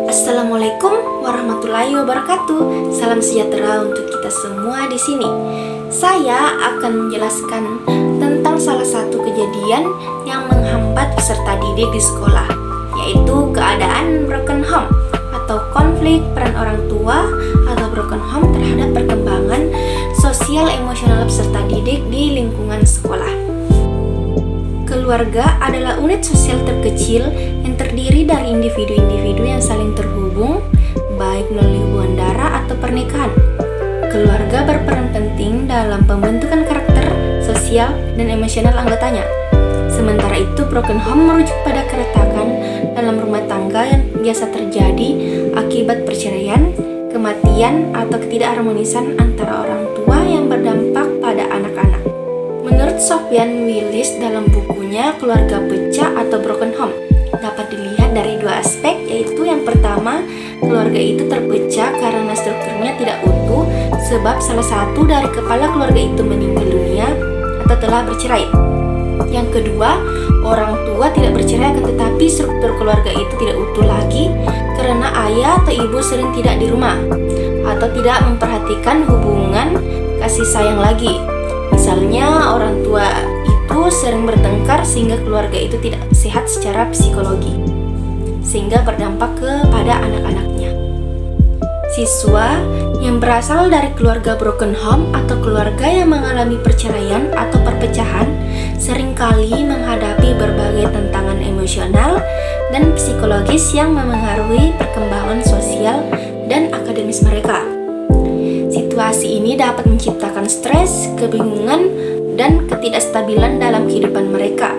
Assalamualaikum warahmatullahi wabarakatuh. Salam sejahtera untuk kita semua di sini. Saya akan menjelaskan tentang salah satu kejadian yang menghambat peserta didik di sekolah, yaitu keadaan broken home atau konflik peran orang tua atau broken home terhadap perkembangan sosial emosional peserta didik di lingkungan sekolah. Keluarga adalah unit sosial terkecil yang terdiri dari individu-individu yang saling terhubung, baik melalui hubungan darah atau pernikahan. Keluarga berperan penting dalam pembentukan karakter, sosial, dan emosional anggotanya. Sementara itu, broken home merujuk pada keretakan dalam rumah tangga yang biasa terjadi akibat perceraian, kematian, atau ketidakharmonisan antara orang tua yang berdampak pada anak-anak. Menurut Sofyan Willis dalam bukunya Keluarga Pecah atau Broken Home, dapat dilihat dari dua aspek, yaitu yang pertama, keluarga itu terpecah karena strukturnya tidak utuh sebab salah satu dari kepala keluarga itu meninggal dunia atau telah bercerai. Yang kedua, orang tua tidak bercerai tetapi struktur keluarga itu tidak utuh lagi karena ayah atau ibu sering tidak di rumah atau tidak memperhatikan hubungan kasih sayang lagi. Misalnya orang tua itu sering bertengkar sehingga keluarga itu tidak sehat secara psikologi, sehingga berdampak kepada anak-anaknya. Siswa yang berasal dari keluarga broken home atau keluarga yang mengalami perceraian atau perpecahan seringkali menghadapi berbagai tantangan emosional dan psikologis yang memengaruhi perkembangan sosial dan akademis mereka. Situasi ini dapat menciptakan stres, kebingungan, dan ketidakstabilan dalam kehidupan mereka.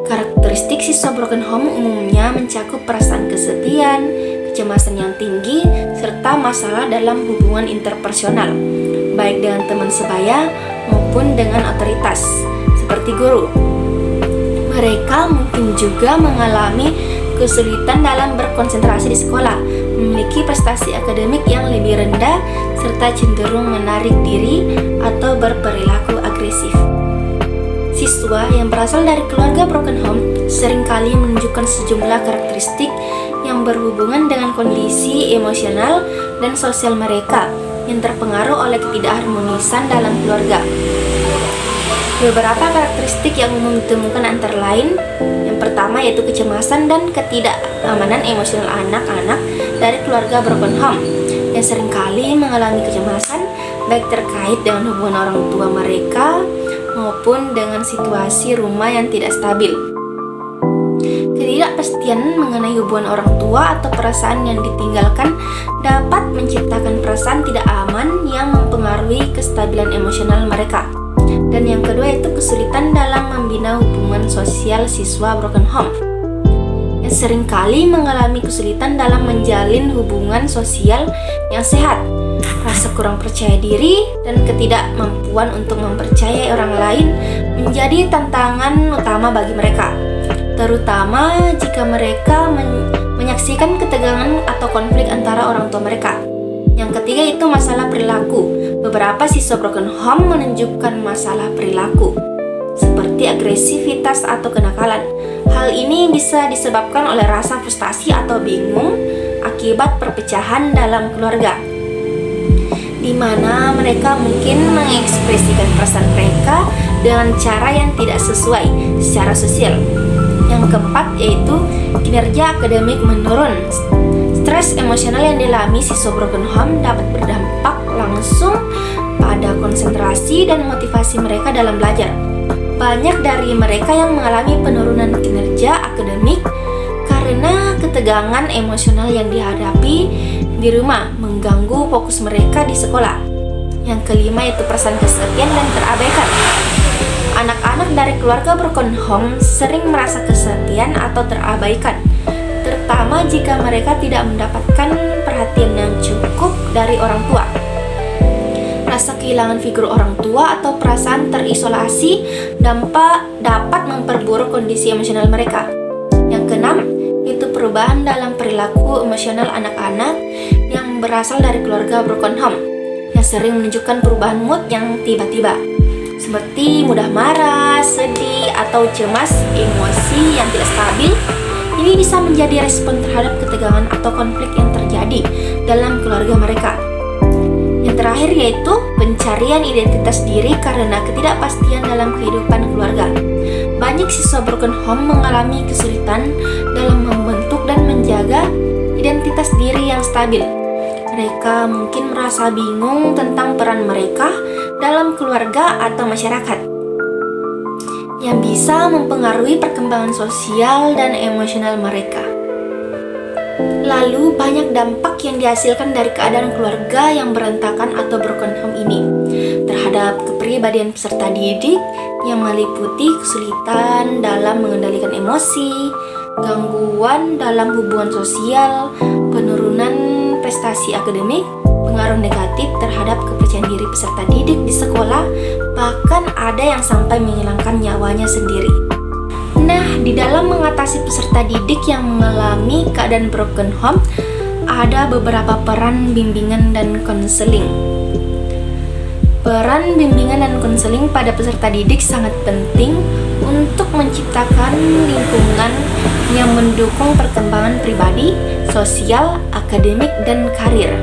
Karakteristik siswa broken home umumnya mencakup perasaan kesepian, kecemasan yang tinggi, serta masalah dalam hubungan interpersonal, baik dengan teman sebaya maupun dengan otoritas, seperti guru. Mereka mungkin juga mengalami kesulitan dalam berkonsentrasi di sekolah, memiliki prestasi akademik yang lebih rendah, serta cenderung menarik diri atau berperilaku agresif. Siswa yang berasal dari keluarga broken home seringkali menunjukkan sejumlah karakteristik yang berhubungan dengan kondisi emosional dan sosial mereka yang terpengaruh oleh ketidakharmonisan dalam keluarga. Beberapa karakteristik yang umum ditemukan antara lain, yang pertama yaitu kecemasan dan ketidakamanan emosional anak-anak dari keluarga broken home yang seringkali mengalami kecemasan baik terkait dengan hubungan orang tua mereka maupun dengan situasi rumah yang tidak stabil. Ketidakpastian mengenai hubungan orang tua atau perasaan yang ditinggalkan dapat menciptakan perasaan tidak aman yang mempengaruhi kestabilan emosional mereka. Dan yang kedua yaitu kesulitan dalam membina hubungan sosial siswa broken home yang seringkali mengalami kesulitan dalam menjalin hubungan sosial yang sehat. Rasa kurang percaya diri dan ketidakmampuan untuk mempercayai orang lain menjadi tantangan utama bagi mereka, terutama jika mereka menyaksikan ketegangan atau konflik antara orang tua mereka. Yang ketiga itu masalah perilaku. Beberapa siswa broken home menunjukkan masalah perilaku seperti agresivitas atau kenakalan. Hal ini bisa disebabkan oleh rasa frustasi atau bingung akibat perpecahan dalam keluarga, di mana mereka mungkin mengekspresikan perasaan mereka dengan cara yang tidak sesuai secara sosial. Yang keempat yaitu kinerja akademik menurun. Stres emosional yang dialami siswa broken home dapat berdampak langsung pada konsentrasi dan motivasi mereka dalam belajar. Banyak dari mereka yang mengalami penurunan kinerja akademik karena ketegangan emosional yang dihadapi di rumah mengganggu fokus mereka di sekolah. Yang kelima yaitu perasaan kesepian dan terabaikan. Anak-anak dari keluarga broken home sering merasa kesepian atau terabaikan, terutama jika mereka tidak mendapatkan perhatian yang cukup dari orang tua. Rasa kehilangan figur orang tua atau perasaan terisolasi dapat memperburuk kondisi emosional mereka. Yang keenam, itu perubahan dalam perilaku emosional anak-anak yang berasal dari keluarga broken home, yang sering menunjukkan perubahan mood yang tiba-tiba, seperti mudah marah, sedih, atau cemas, emosi yang tidak stabil, Ini bisa menjadi respon terhadap ketegangan atau konflik yang terjadi dalam keluarga mereka. Yang terakhir yaitu pencarian identitas diri karena ketidakpastian dalam kehidupan keluarga. Banyak siswa broken home mengalami kesulitan dalam membentuk dan menjaga identitas diri yang stabil. Mereka mungkin merasa bingung tentang peran mereka dalam keluarga atau masyarakat, yang bisa mempengaruhi perkembangan sosial dan emosional mereka. Lalu banyak dampak yang dihasilkan dari keadaan keluarga yang berantakan atau broken home ini terhadap kepribadian peserta didik, yang meliputi kesulitan dalam mengendalikan emosi, gangguan dalam hubungan sosial, penurunan prestasi akademik, pengaruh negatif terhadap kepercayaan diri peserta didik di sekolah, bahkan ada yang sampai menghilangkan nyawanya sendiri. Nah, di dalam mengatasi peserta didik yang mengalami keadaan broken home, ada beberapa peran bimbingan dan konseling. Peran bimbingan dan konseling pada peserta didik sangat penting untuk menciptakan lingkungan yang mendukung perkembangan pribadi, sosial, akademik, dan karir.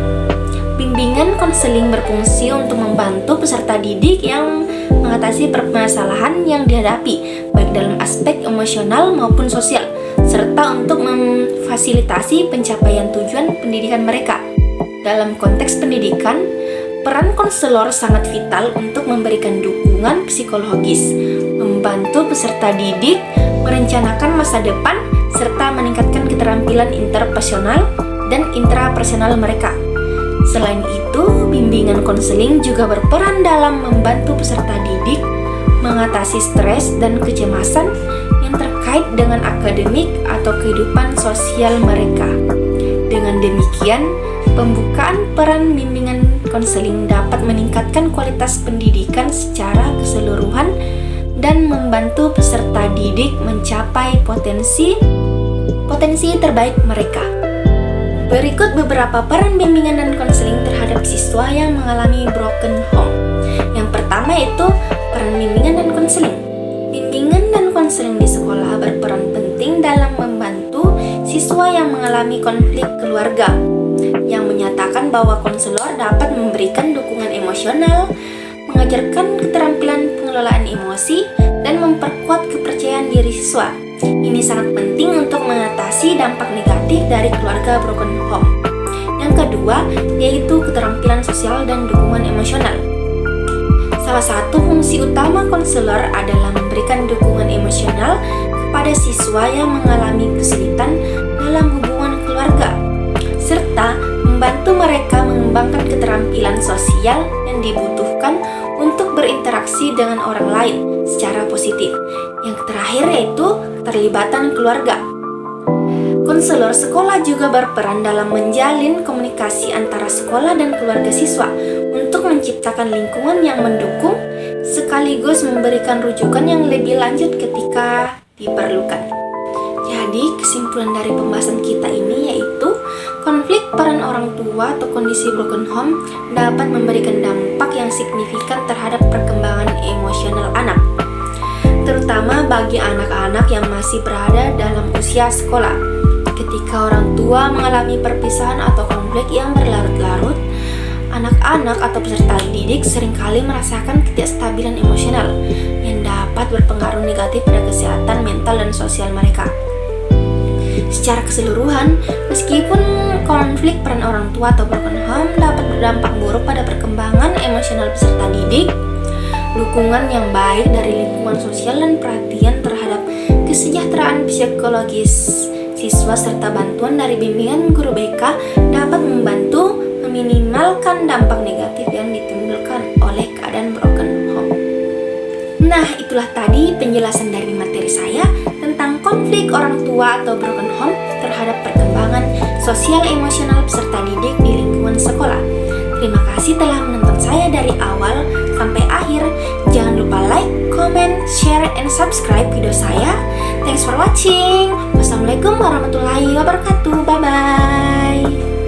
Bimbingan konseling berfungsi untuk membantu peserta didik yang mengatasi permasalahan yang dihadapi, baik dalam aspek emosional maupun sosial, serta untuk memfasilitasi pencapaian tujuan pendidikan mereka. Dalam konteks pendidikan, peran konselor sangat vital untuk memberikan dukungan psikologis, membantu peserta didik merencanakan masa depan, serta meningkatkan keterampilan interpersonal dan intrapersonal mereka. Selain itu, bimbingan konseling juga berperan dalam membantu peserta didik mengatasi stres dan kecemasan yang terkait dengan akademik atau kehidupan sosial mereka. Dengan demikian, pembukaan peran bimbingan konseling dapat meningkatkan kualitas pendidikan secara keseluruhan dan membantu peserta didik mencapai potensi terbaik mereka. Berikut beberapa peran bimbingan dan konseling terhadap siswa yang mengalami broken home. Yang pertama yaitu peran bimbingan dan konseling. Bimbingan dan konseling di sekolah berperan penting dalam membantu siswa yang mengalami konflik keluarga, yang menyatakan bahwa konselor dapat memberikan dukungan emosional, mengajarkan keterampilan pengelolaan emosi, dan memperkuat kepercayaan diri siswa. Ini sangat penting untuk mengatasi dampak negatif dari keluarga broken home. Yang kedua, yaitu keterampilan sosial dan dukungan emosional. Salah satu fungsi utama konselor adalah memberikan dukungan emosional kepada siswa yang mengalami kesulitan dalam hubungan keluarga, serta membantu mereka mengembangkan keterampilan sosial yang dibutuhkan untuk berinteraksi dengan orang lain secara positif. Yang terakhir yaitu keterlibatan keluarga. Konselor sekolah juga berperan dalam menjalin komunikasi antara sekolah dan keluarga siswa untuk menciptakan lingkungan yang mendukung sekaligus memberikan rujukan yang lebih lanjut ketika diperlukan. Jadi, kesimpulan dari pembahasan kita ini yaitu konflik peran orang tua atau kondisi broken home dapat memberikan dampak yang signifikan terhadap perkembangan emosional anak, terutama bagi anak-anak yang masih berada dalam usia sekolah. Ketika orang tua mengalami perpisahan atau konflik yang berlarut-larut, anak-anak atau peserta didik seringkali merasakan ketidakstabilan emosional yang dapat berpengaruh negatif pada kesehatan mental dan sosial mereka. Secara keseluruhan, meskipun konflik peran orang tua atau broken home dapat berdampak buruk pada perkembangan emosional peserta didik, dukungan yang baik dari lingkungan sosial dan perhatian terhadap kesejahteraan psikologis siswa serta bantuan dari bimbingan guru BK dapat membantu meminimalkan dampak negatif yang ditimbulkan oleh keadaan broken home. Nah, itulah tadi penjelasan dari materi saya tentang konflik orang tua atau broken home terhadap perkembangan sosial emosional peserta didik di lingkungan sekolah. Terima kasih telah menonton saya dari awal sampai akhir. Jangan lupa like, comment, share, and subscribe video saya. Thanks for watching. Wassalamualaikum warahmatullahi wabarakatuh. Bye-bye.